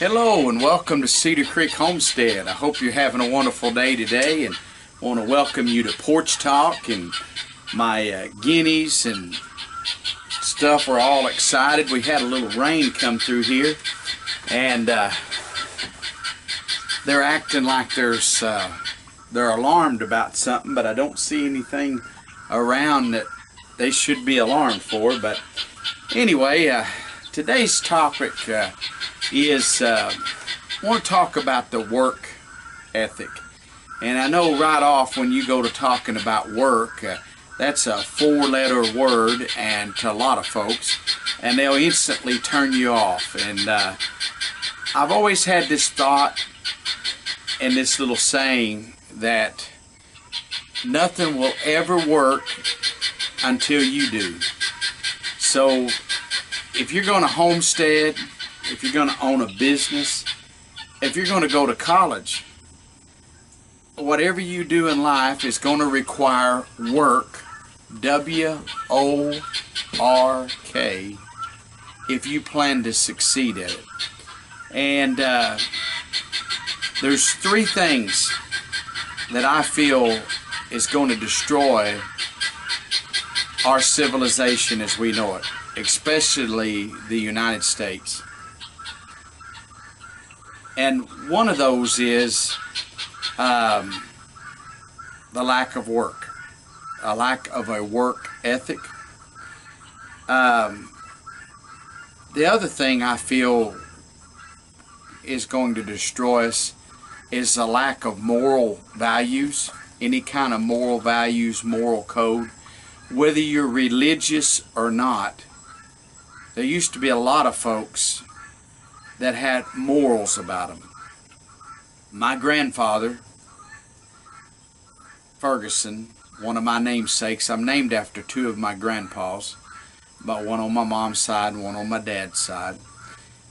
Hello and welcome to Cedar Creek Homestead. I hope you're having a wonderful day today, and want to welcome you to Porch Talk. And my guineas and stuff are all excited. We had a little rain come through here, and they're acting like they're alarmed about something, but I don't see anything around that they should be alarmed for. But anyway, today's topic is I want to talk about the work ethic. And I know right off when you go to talking about work, that's a four-letter word and to a lot of folks, and they'll instantly turn you off. And I've always had this thought and this little saying that nothing will ever work until you do. So if you're going to homestead, if you're going to own a business, if you're going to go to college, whatever you do in life is going to require work, W-O-R-K, if you plan to succeed at it. And there's three things that I feel is going to destroy our civilization as we know it, especially the United States. And one of those is the lack of work, a lack of a work ethic. The other thing I feel is going to destroy us is a lack of moral values, any kind of moral values, moral code. Whether you're religious or not, there used to be a lot of folks that had morals about them. My grandfather, Ferguson, one of my namesakes, I'm named after two of my grandpas, but one on my mom's side and one on my dad's side.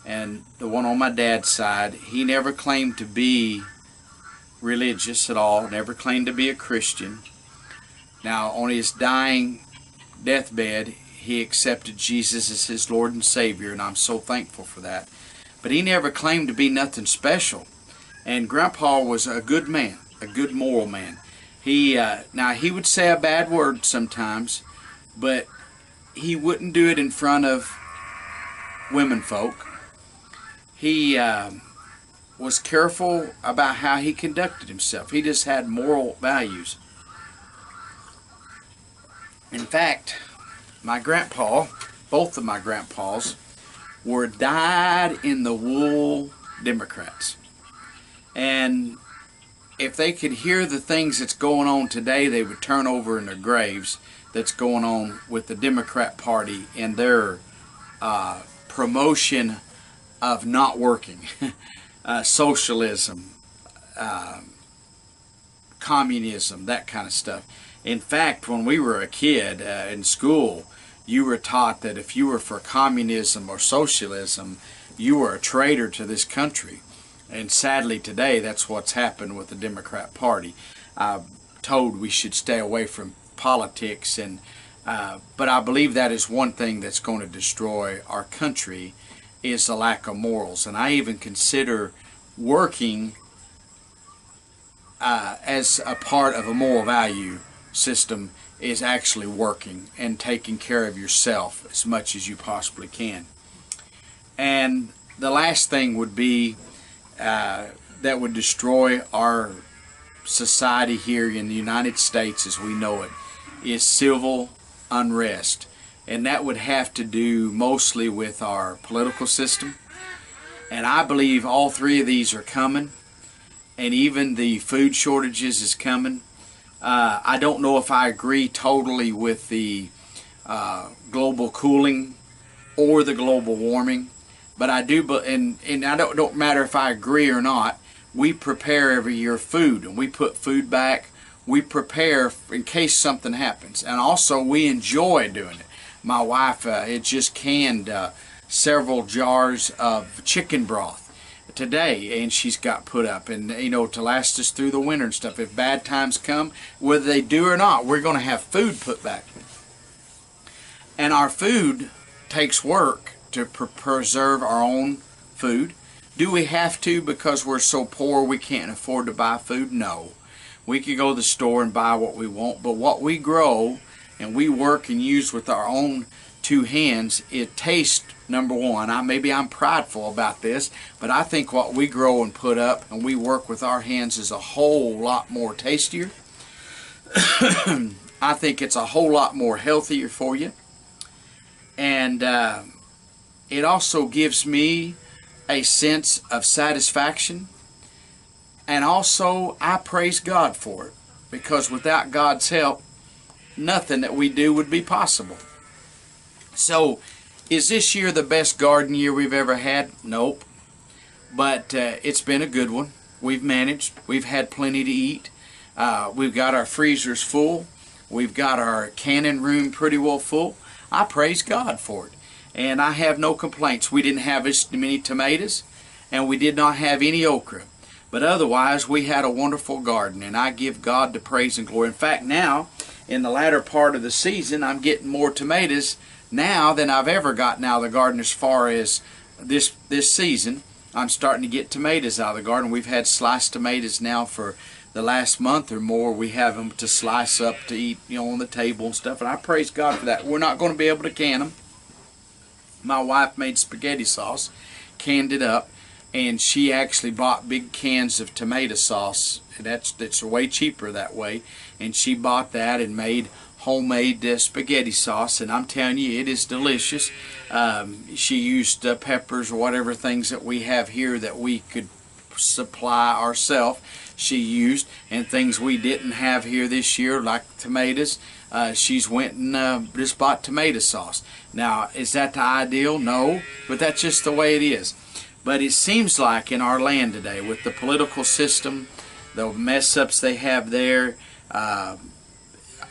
And the one on my dad's side, he never claimed to be religious at all, never claimed to be a Christian. Now, on his dying deathbed, he accepted Jesus as his Lord and Savior, and I'm so thankful for that. But he never claimed to be nothing special. And Grandpa was a good man, a good moral man. Now he would say a bad word sometimes, but he wouldn't do it in front of women folk. He was careful about how he conducted himself. He just had moral values. In fact, my grandpa, both of my grandpas, were dyed-in-the-wool Democrats. And if they could hear the things that's going on today, they would turn over in their graves that's going on with the Democrat Party and their promotion of not working, socialism, communism, that kind of stuff. In fact, when we were a kid in school, you were taught that if you were for communism or socialism, you were a traitor to this country. And sadly today, that's what's happened with the Democrat Party. I'm told we should stay away from politics, but I believe that is one thing that's going to destroy our country, is the lack of morals. And I even consider working as a part of a moral value system is actually working and taking care of yourself as much as you possibly can. And the last thing would be that would destroy our society here in the United States as we know it is civil unrest. And that would have to do mostly with our political system. And I believe all three of these are coming, and even the food shortages is coming. I don't know if I agree totally with the global cooling or the global warming, but I do. And I don't matter if I agree or not. We prepare every year food, and we put food back. We prepare in case something happens, and also we enjoy doing it. My wife had just canned several jars of chicken broth today, and she's got put up, and to last us through the winter and stuff. If bad times come, whether they do or not, we're going to have food put back. And our food takes work to preserve our own food. Do we have to because we're so poor we can't afford to buy food? No. We could go to the store and buy what we want, but what we grow and we work and use with our own two hands, it tastes, number one. Maybe I'm prideful about this, but I think what we grow and put up and we work with our hands is a whole lot more tastier. I think it's a whole lot more healthier for you. And it also gives me a sense of satisfaction. And also, I praise God for it, because without God's help, nothing that we do would be possible. So, is this year the best garden year we've ever had? Nope. But it's been a good one. We've managed. We've had plenty to eat. We've got our freezers full. We've got our canning room pretty well full. I praise God for it. And I have no complaints. We didn't have as many tomatoes, and we did not have any okra. But otherwise, we had a wonderful garden, and I give God the praise and glory. In fact, now, in the latter part of the season, I'm getting more tomatoes now than I've ever gotten out of the garden as far as this season. I'm starting to get tomatoes out of the garden. We've had sliced tomatoes now for the last month or more. We have them to slice up to eat, on the table and stuff, and I praise God for that. We're not going to be able to can them. My wife made spaghetti sauce, canned it up, and she actually bought big cans of tomato sauce. That's way cheaper that way, and she bought that and made homemade spaghetti sauce, and I'm telling you, it is delicious. She used peppers or whatever things that we have here that we could supply ourselves. She used, and things we didn't have here this year, like tomatoes. She's went and just bought tomato sauce. Now, is that the ideal? No, but that's just the way it is. But it seems like in our land today, with the political system, the mess-ups they have there, a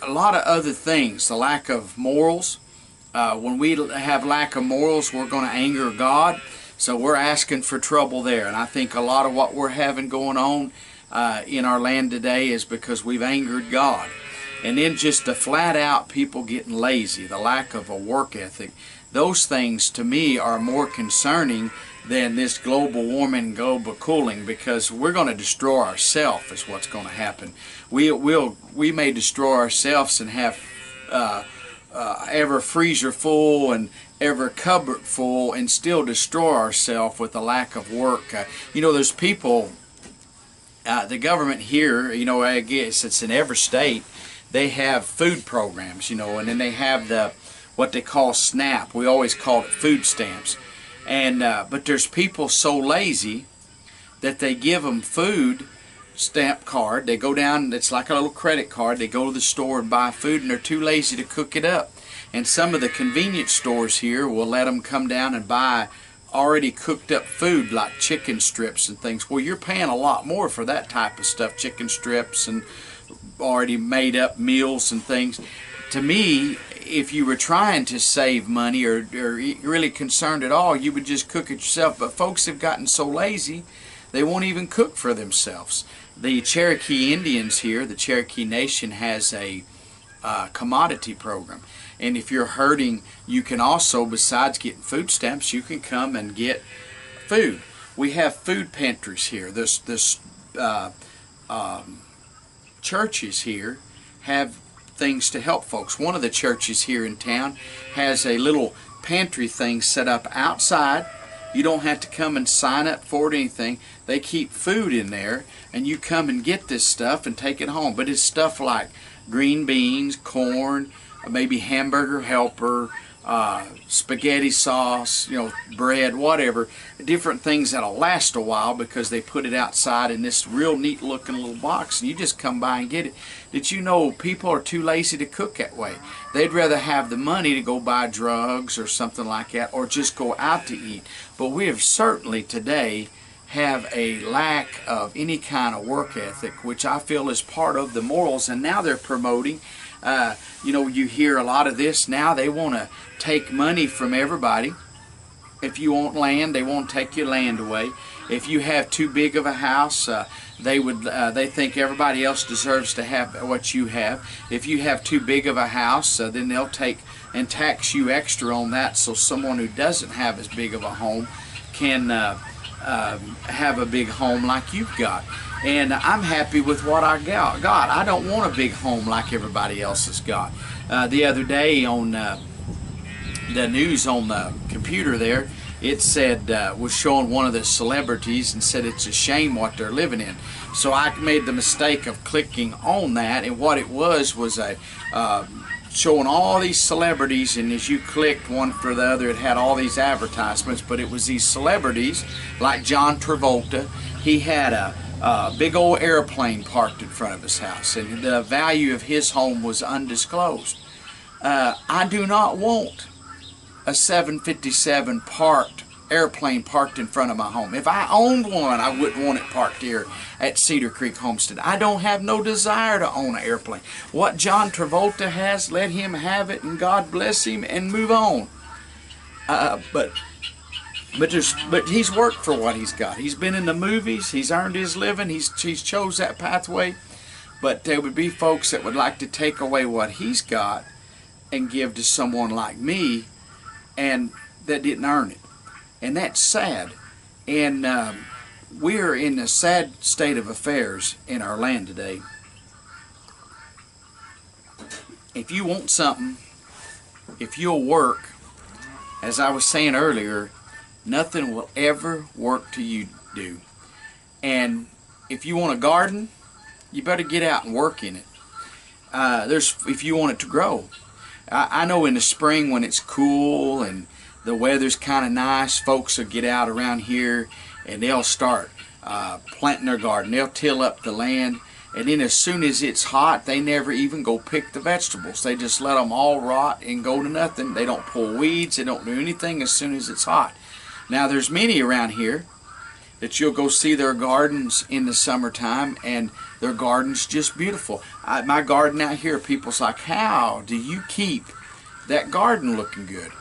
lot of other things, the lack of morals. When we have lack of morals, we're going to anger God. So we're asking for trouble there. And I think a lot of what we're having going on in our land today is because we've angered God. And then just the flat out people getting lazy, the lack of a work ethic. Those things to me are more concerning than this global warming, global cooling, because we're going to destroy ourselves is what's going to happen. We may destroy ourselves and have ever freezer full and ever cupboard full and still destroy ourselves with the lack of work. There's people, the government here, I guess it's in every state, they have food programs, and then they have what they call SNAP. We always call it food stamps. And but there's people so lazy that they give them food stamp card. They go down, it's like a little credit card. They go to the store and buy food, and they're too lazy to cook it up. And some of the convenience stores here will let them come down and buy already cooked up food like chicken strips and things. Well, you're paying a lot more for that type of stuff, chicken strips and already made up meals and things. To me, if you were trying to save money or really concerned at all, you would just cook it yourself. But folks have gotten so lazy, they won't even cook for themselves. The Cherokee Indians here, the Cherokee Nation, has a commodity program. And if you're hurting, you can also, besides getting food stamps, you can come and get food. We have food pantries here. Churches here have things to help folks. One of the churches here in town has a little pantry thing set up outside. You don't have to come and sign up for it or anything. They keep food in there, and you come and get this stuff and take it home. But it's stuff like green beans, corn, maybe hamburger helper, spaghetti sauce, bread, whatever, different things that'll last a while because they put it outside in this real neat looking little box, and you just come by and get it. Did you know people are too lazy to cook that way? They'd rather have the money to go buy drugs or something like that, or just go out to eat. But we have certainly today have a lack of any kind of work ethic, which I feel is part of the morals. And now they're promoting, you hear a lot of this now. They want to take money from everybody. If you want land, they won't take your land away. If you have too big of a house, they think everybody else deserves to have what you have. If you have too big of a house, then they'll take and tax you extra on that, so someone who doesn't have as big of a home can have a big home like you've got. And I'm happy with what I got. I don't want a big home like everybody else has got. The other day on the news on the computer there, it said, was showing one of the celebrities and said it's a shame what they're living in. So I made the mistake of clicking on that, and what it was a showing all these celebrities, and as you clicked one for the other, it had all these advertisements, but it was these celebrities like John Travolta. He had a big old airplane parked in front of his house, and the value of his home was undisclosed. I do not want a 757 airplane parked in front of my home. If I owned one, I wouldn't want it parked here at Cedar Creek Homestead. I don't have no desire to own an airplane. What John Travolta has, let him have it, and God bless him, and move on. But he's worked for what he's got. He's been in the movies. He's earned his living. He's chose that pathway. But there would be folks that would like to take away what he's got and give to someone like me, and that didn't earn it. And that's sad. And we're in a sad state of affairs in our land today. If you want something, if you'll work, as I was saying earlier, nothing will ever work till you do. And if you want a garden, you better get out and work in it. If you want it to grow. I know in the spring when it's cool and the weather's kind of nice, folks will get out around here and they'll start planting their garden. They'll till up the land, and then as soon as it's hot, they never even go pick the vegetables. They just let them all rot and go to nothing. They don't pull weeds. They don't do anything as soon as it's hot. Now there's many around here that you'll go see their gardens in the summertime, and their garden's just beautiful. My garden out here, people's like, how do you keep that garden looking good?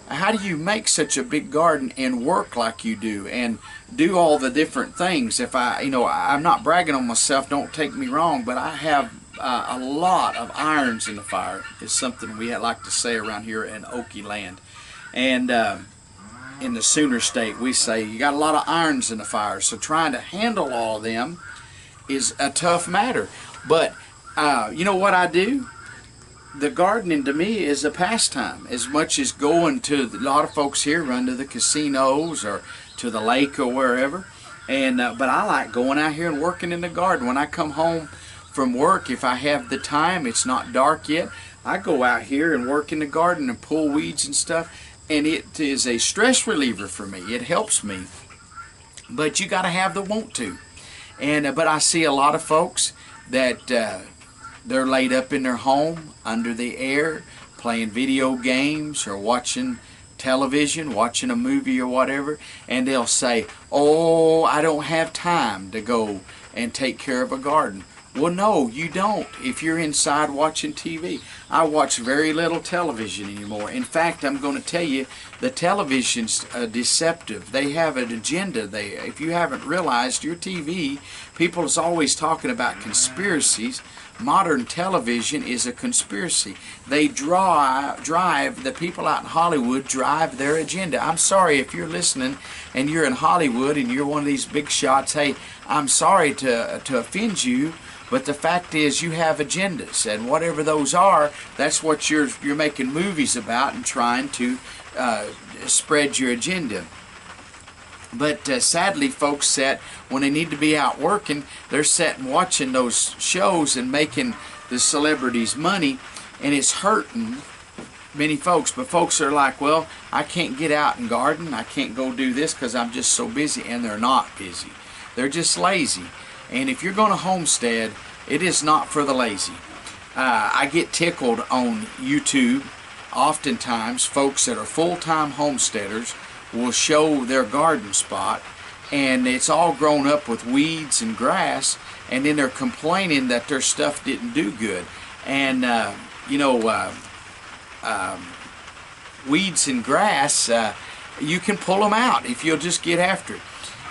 How do you make such a big garden and work like you do and do all the different things? If I'm not bragging on myself, don't take me wrong, but I have a lot of irons in the fire. It's something we like to say around here in Okie land. And in the Sooner State, we say you got a lot of irons in the fire. So trying to handle all of them is a tough matter. But you know what I do? The gardening to me is a pastime, as much as going to a lot of folks here run to the casinos or to the lake or wherever. And but I like going out here and working in the garden. When I come home from work, if I have the time, it's not dark yet, I go out here and work in the garden and pull weeds and stuff. And it is a stress reliever for me. It helps me. But you got to have the want to. And but I see a lot of folks that they're laid up in their home under the air playing video games or watching television, watching a movie or whatever, and they'll say, oh, I don't have time to go and take care of a garden. Well, no, you don't if you're inside watching TV. I watch very little television anymore. In fact, I'm going to tell you, the television's deceptive. They have an agenda. If you haven't realized, your TV, people is always talking about conspiracies. Modern television is a conspiracy. They drive, the people out in Hollywood drive their agenda. I'm sorry if you're listening and you're in Hollywood and you're one of these big shots. Hey, I'm sorry to offend you, but the fact is you have agendas, and whatever those are, that's what you're making movies about and trying to spread your agenda. But sadly, folks sit when they need to be out working, they're sitting watching those shows and making the celebrities money, and it's hurting many folks. But folks are like, well, I can't get out and garden, I can't go do this because I'm just so busy. And they're not busy. They're just lazy. And if you're going to homestead, it is not for the lazy. I get tickled on YouTube. Oftentimes, folks that are full-time homesteaders will show their garden spot, and it's all grown up with weeds and grass, and then they're complaining that their stuff didn't do good. And weeds and grass, you can pull them out if you'll just get after it.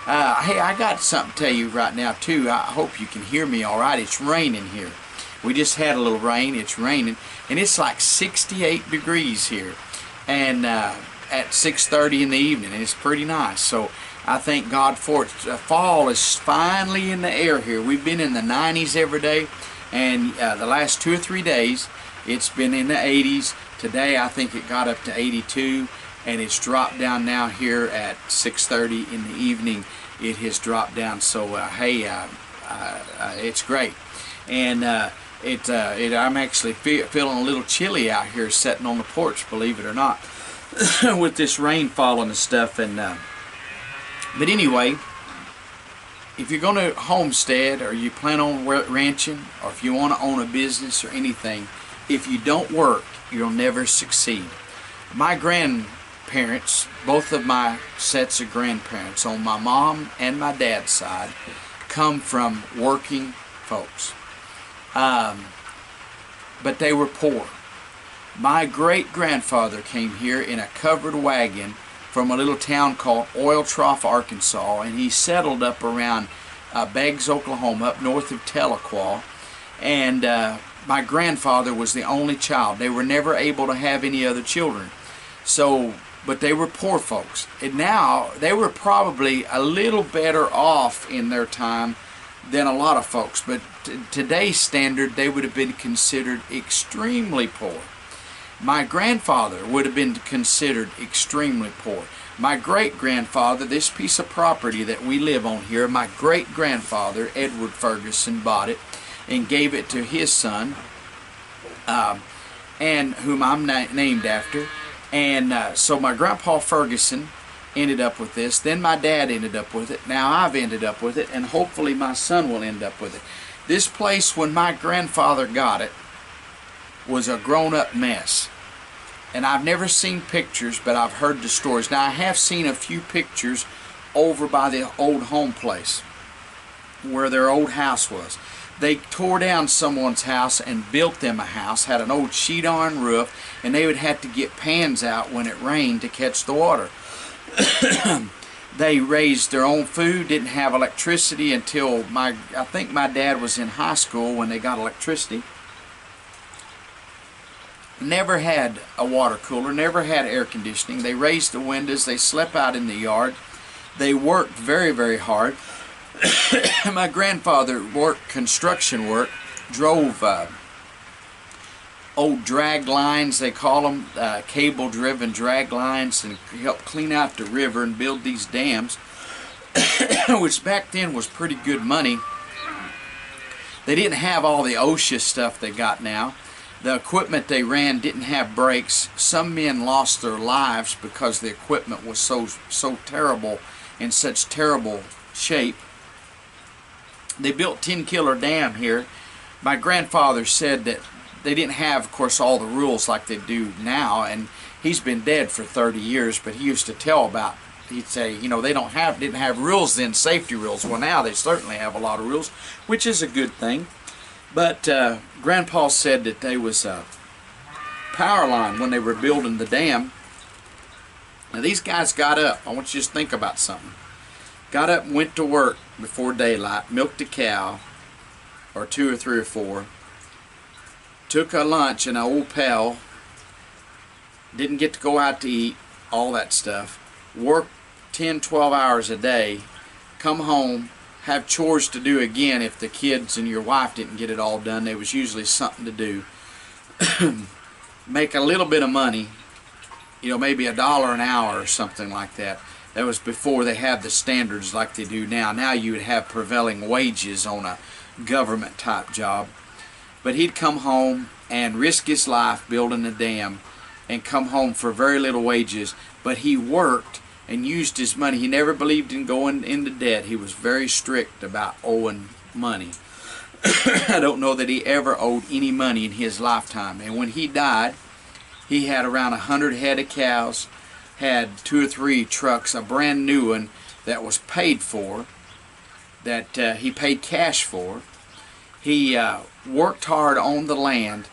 Hey, I got something to tell you right now too. I hope you can hear me all right. It's raining here. We just had a little rain. It's raining, and it's like 68 degrees here, and at 6:30 in the evening, and it's pretty nice. So I thank God for it. Fall is finally in the air here. We've been in the 90s every day, and the last 2 or 3 days it's been in the 80s. Today I think it got up to 82, and it's dropped down now here at 6:30 in the evening. It has dropped down, so hey, it's great. And I'm actually feeling a little chilly out here sitting on the porch, believe it or not, with this rain falling and stuff. And but anyway, if you're going to homestead, or you plan on ranching, or if you want to own a business or anything, if you don't work, you'll never succeed. My grandparents, both of my sets of grandparents on my mom and my dad's side, come from working folks. But they were poor. My great-grandfather came here in a covered wagon from a little town called Oil Trough, Arkansas, and he settled up around Beggs, Oklahoma, up north of Tahlequah. And my grandfather was the only child. They were never able to have any other children. So, but they were poor folks. And now, they were probably a little better off in their time than a lot of folks. But today's standard, they would have been considered extremely poor. My grandfather would have been considered extremely poor. My great-grandfather, this piece of property that we live on here, my great-grandfather, Edward Ferguson, bought it and gave it to his son, and whom I'm named after. And so my grandpa Ferguson ended up with this. Then my dad ended up with it. Now I've ended up with it, and hopefully my son will end up with it. This place, when my grandfather got it, was a grown-up mess. And I've never seen pictures, but I've heard the stories. Now I have seen a few pictures over by the old home place where their old house was. They tore down someone's house and built them a house, had an old sheet iron roof, and they would have to get pans out when it rained to catch the water. They raised their own food, didn't have electricity until I think my dad was in high school when they got electricity. Never had a water cooler, never had air conditioning. They raised the windows, they slept out in the yard. They worked very, very hard. My grandfather worked construction work, drove old drag lines, they call them, cable-driven drag lines, and helped clean out the river and build these dams, which back then was pretty good money. They didn't have all the OSHA stuff they got now. The equipment they ran didn't have brakes. Some men lost their lives because the equipment was so terrible, in such terrible shape. They built 10-killer dam here. My grandfather said that they didn't have, of course, all the rules like they do now, and he's been dead for 30 years, but he used to tell about, he'd say, you know, they didn't have rules then, safety rules. Well, now they certainly have a lot of rules, which is a good thing. But Grandpa said that there was a power line when they were building the dam. Now these guys got up. I want you to just think about something. Got up and went to work before daylight, milked a cow, or 2 or 3 or 4, took a lunch in an old pail, didn't get to go out to eat, all that stuff, worked 10, 12 hours a day, come home, have chores to do again. If the kids and your wife didn't get it all done, there was usually something to do. Make a little bit of money, you know, maybe $1 an hour or something like that. That was before they had the standards like they do now. Now you would have prevailing wages on a government type job. But he'd come home and risk his life building a dam and come home for very little wages. But he worked and used his money. He never believed in going into debt. He was very strict about owing money. I don't know that he ever owed any money in his lifetime. And when he died, he had around 100 head of cows, had 2 or 3 trucks, a brand new one that was paid for, that he paid cash for. He worked hard on the land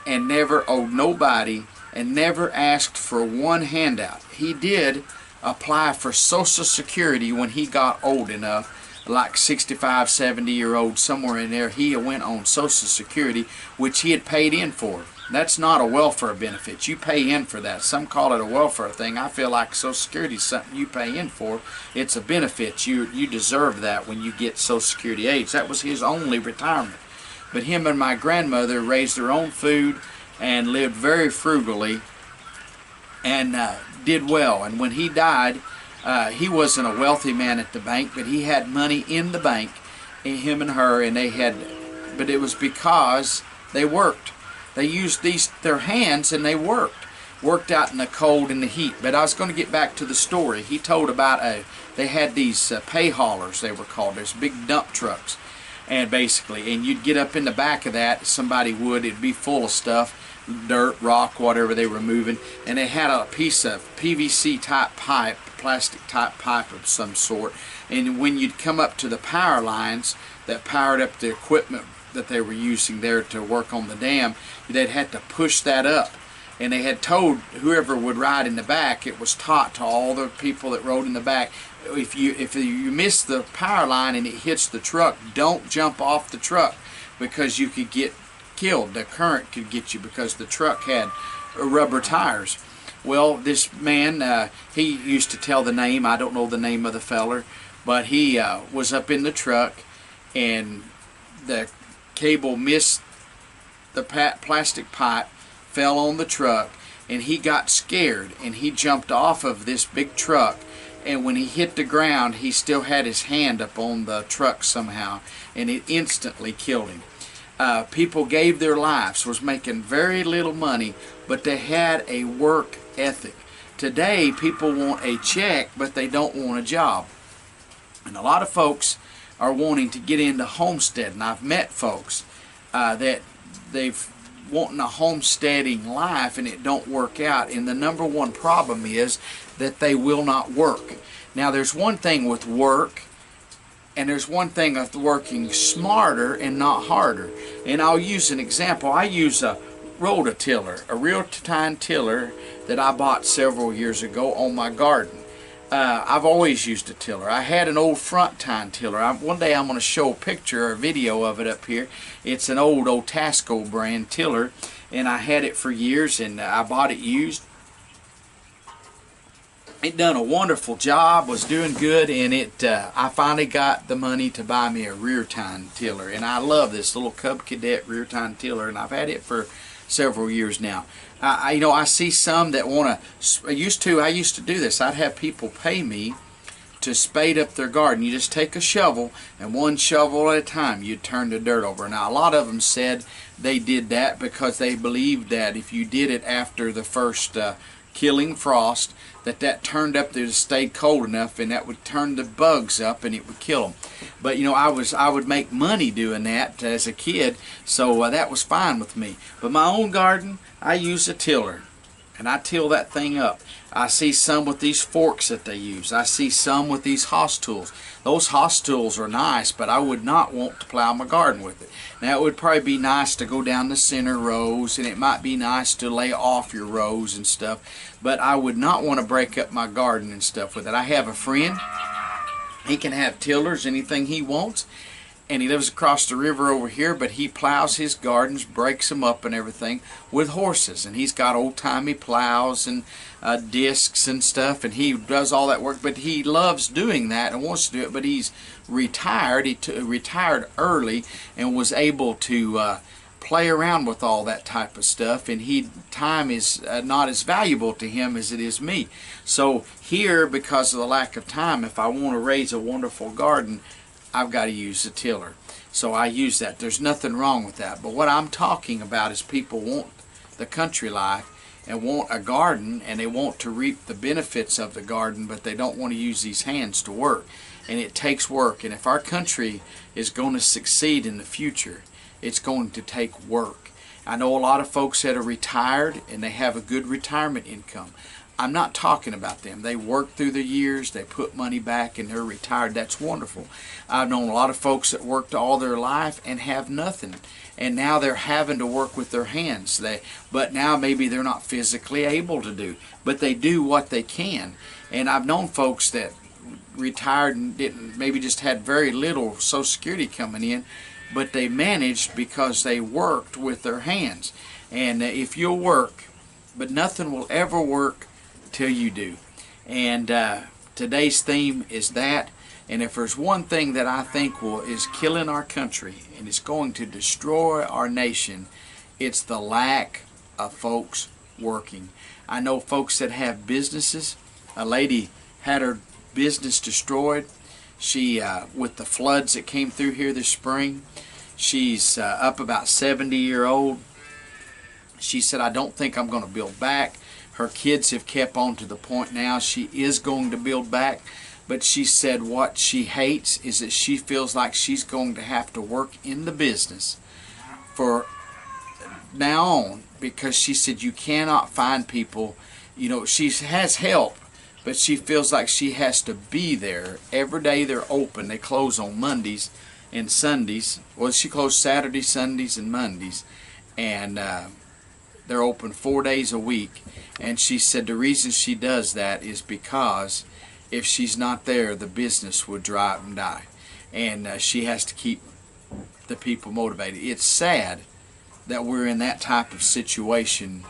and never owed nobody and never asked for one handout. He did apply for Social Security when he got old enough, like 65, 70-year-old, somewhere in there. He went on Social Security, which he had paid in for. That's not a welfare benefit. You pay in for that. Some call it a welfare thing. I feel like Social Security is something you pay in for. It's a benefit. You deserve that when you get Social Security age. That was his only retirement. But him and my grandmother raised their own food and lived very frugally and did well. And when he died, he wasn't a wealthy man at the bank, but he had money in the bank, him and her, and they had, but it was because they worked. They used their hands, and they worked out in the cold and the heat. But I was going to get back to the story. He told about they had these pay haulers, they were called. There's big dump trucks, and basically, and you'd get up in the back of that, somebody would, it'd be full of stuff, dirt, rock, whatever they were moving, and they had a piece of PVC type pipe, plastic type pipe of some sort, and when you'd come up to the power lines that powered up the equipment that they were using there to work on the dam, they'd had to push that up, and they had told whoever would ride in the back, it was taught to all the people that rode in the back, if you miss the power line and it hits the truck, don't jump off the truck, because you could get killed. The current could get you because the truck had rubber tires. Well, this man, he used to tell the name. I don't know the name of the feller, but he was up in the truck, and the cable missed the plastic pipe, fell on the truck, and he got scared, and he jumped off of this big truck, and when he hit the ground, he still had his hand up on the truck somehow, and it instantly killed him. People gave their lives, was making very little money, but they had a work ethic. Today, people want a check, but they don't want a job. And a lot of folks are wanting to get into Homestead, and I've met folks that they've wanting a homesteading life, and it don't work out. And the number one problem is that they will not work. Now, there's one thing with work, and there's one thing of working smarter and not harder. And I'll use an example. I use a rototiller, a real-time tiller that I bought several years ago on my garden. I've always used a tiller. I had an old front-tine tiller. One day I'm going to show a picture or a video of it up here. It's an old Tasco brand tiller, and I had it for years, and I bought it used. It done a wonderful job, was doing good, and I finally got the money to buy me a rear tine tiller, and I love this little Cub Cadet rear tine tiller, and I've had it for several years now. I see some that want to. I used to do this. I'd have people pay me to spade up their garden. You just take a shovel, and one shovel at a time you'd turn the dirt over. Now, a lot of them said they did that because they believed that if you did it after the first killing frost, that turned up there to stay cold enough, and that would turn the bugs up and it would kill them. But I would make money doing that as a kid, so that was fine with me. But my own garden, I use a tiller, and I till that thing up. I see some with these forks that they use. I see some with these Haas tools. Those Haas tools are nice, but I would not want to plow my garden with it. Now, it would probably be nice to go down the center rows, and it might be nice to lay off your rows and stuff, but I would not want to break up my garden and stuff with it. I have a friend. He can have tillers, anything he wants, and he lives across the river over here, but he plows his gardens, breaks them up and everything with horses, and he's got old-timey plows and discs and stuff, and he does all that work, but he loves doing that and wants to do it, but he's retired. He retired early and was able to play around with all that type of stuff, and time is not as valuable to him as it is me. So here, because of the lack of time, if I want to raise a wonderful garden, I've got to use a tiller. So I use that. There's nothing wrong with that. But what I'm talking about is people want the country life and want a garden, and they want to reap the benefits of the garden, but they don't want to use these hands to work. And it takes work. And if our country is going to succeed in the future, it's going to take work. I know a lot of folks that are retired and they have a good retirement income. I'm not talking about them. They work through the years, they put money back, and they're retired. That's wonderful. I've known a lot of folks that worked all their life and have nothing, and now they're having to work with their hands. But now maybe they're not physically able to do, but they do what they can. And I've known folks that retired and maybe just had very little Social Security coming in, but they managed because they worked with their hands. And if you'll work, but nothing will ever work till you do. And today's theme is that. And if there's one thing that I think is killing our country and it's going to destroy our nation, it's the lack of folks working. I know folks that have businesses. A lady had her business destroyed. She, with the floods that came through here this spring, she's up about 70-year-old. She said, I don't think I'm going to build back. Her kids have kept on to the point now she is going to build back. But she said what she hates is that she feels like she's going to have to work in the business for now on, because she said you cannot find people. You know, she has help, but she feels like she has to be there every day. They're open. They close on Mondays and Sundays. Well, she closed Saturdays, Sundays, and Mondays, and they're open 4 days a week. And she said the reason she does that is because if she's not there, the business would dry up and die. And she has to keep the people motivated. It's sad that we're in that type of situation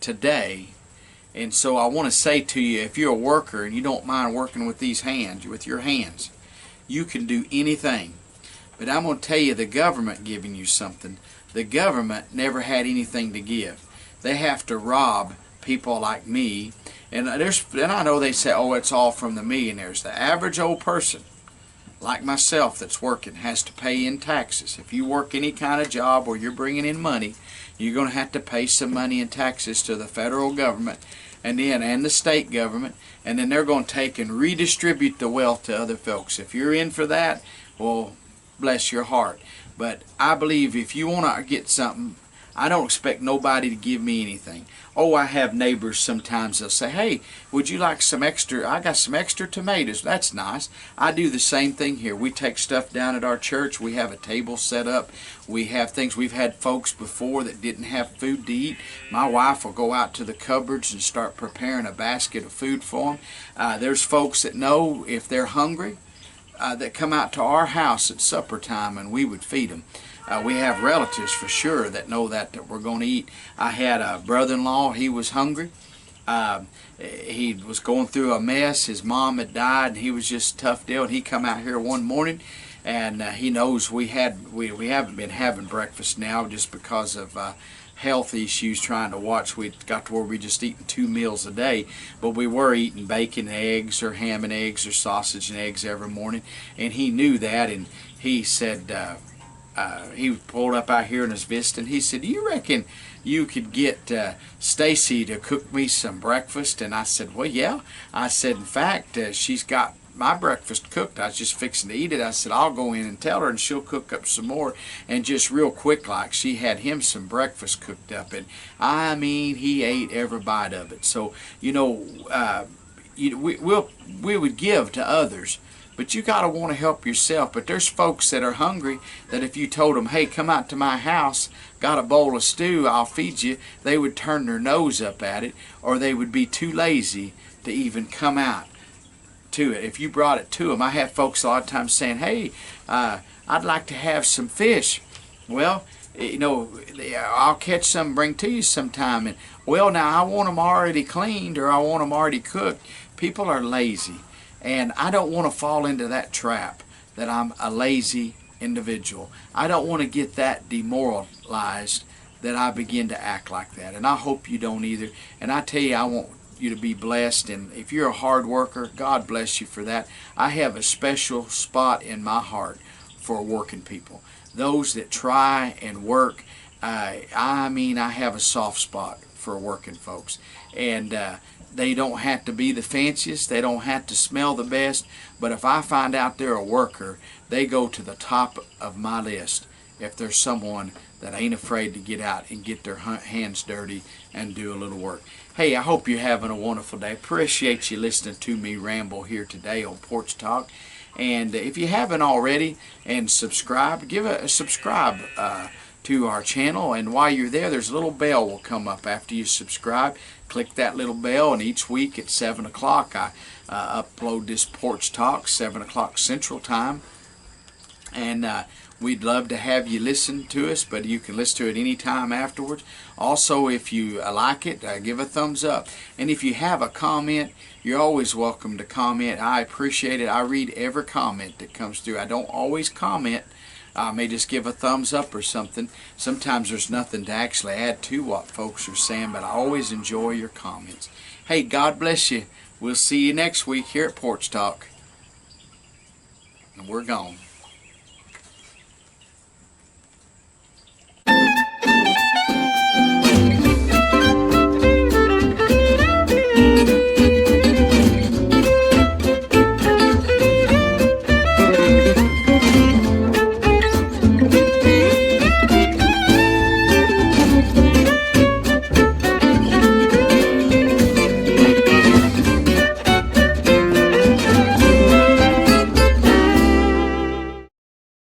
today. And so I want to say to you, if you're a worker and you don't mind working with these hands, with your hands, you can do anything. But I'm going to tell you, the government giving you something, the government never had anything to give. They have to rob people like me. And I know they say, oh, it's all from the millionaires. The average old person like myself that's working has to pay in taxes. If you work any kind of job where you're bringing in money, you're going to have to pay some money in taxes to the federal government and the state government, and then they're going to take and redistribute the wealth to other folks. If you're in for that, well, bless your heart. But I believe if you want to get something, I don't expect nobody to give me anything. Oh, I have neighbors sometimes, they'll say, hey, would you like some extra? I got some extra tomatoes. That's nice. I do the same thing here. We take stuff down at our church. We have a table set up. We have things. We've had folks before that didn't have food to eat. My wife will go out to the cupboards and start preparing a basket of food for them. There's folks that know if they're hungry that come out to our house at supper time and we would feed them. We have relatives for sure that know that we're going to eat. I had a brother-in-law. He was hungry. He was going through a mess. His mom had died, and he was just a tough deal. And he come out here one morning, and he knows we haven't been having breakfast now just because of health issues, trying to watch. We got to where we just eating 2 meals a day, but we were eating bacon and eggs or ham and eggs or sausage and eggs every morning, and he knew that, and he said, he pulled up out here in his Vista, and he said, do you reckon you could get Stacy to cook me some breakfast? And I said, well, yeah. I said, in fact, she's got my breakfast cooked. I was just fixing to eat it. I said, I'll go in and tell her, and she'll cook up some more. And just real quick, like, she had him some breakfast cooked up, and I mean, he ate every bite of it. So, you know, we would give to others, but you got to want to help yourself. But there's folks that are hungry that if you told them, hey, come out to my house, got a bowl of stew, I'll feed you, they would turn their nose up at it, or they would be too lazy to even come out to it if you brought it to them. I have folks a lot of times saying, hey, I'd like to have some fish. Well, you know, I'll catch some and bring to you sometime. And, well, now I want them already cleaned, or I want them already cooked. People are lazy. And I don't want to fall into that trap that I'm a lazy individual. I don't want to get that demoralized that I begin to act like that. And I hope you don't either. And I tell you, I want you to be blessed. And if you're a hard worker, God bless you for that. I have a special spot in my heart for working people. Those that try and work, I mean, I have a soft spot for working folks. And they don't have to be the fanciest, they don't have to smell the best, but if I find out they're a worker, they go to the top of my list if there's someone that ain't afraid to get out and get their hands dirty and do a little work. Hey, I hope you're having a wonderful day. Appreciate you listening to me ramble here today on Porch Talk. And if you haven't already and subscribe, give a subscribe to our channel, and while you're there, there's a little bell will come up after you subscribe. Click that little bell, and each week at 7 o'clock I upload this Porch Talk, 7 o'clock Central Time, And we'd love to have you listen to us, but you can listen to it anytime afterwards. Also, if you like it, give a thumbs up. And if you have a comment, you're always welcome to comment. I appreciate it. I read every comment that comes through. I don't always comment. I may just give a thumbs up or something. Sometimes there's nothing to actually add to what folks are saying, but I always enjoy your comments. Hey, God bless you. We'll see you next week here at Porch Talk. And we're gone.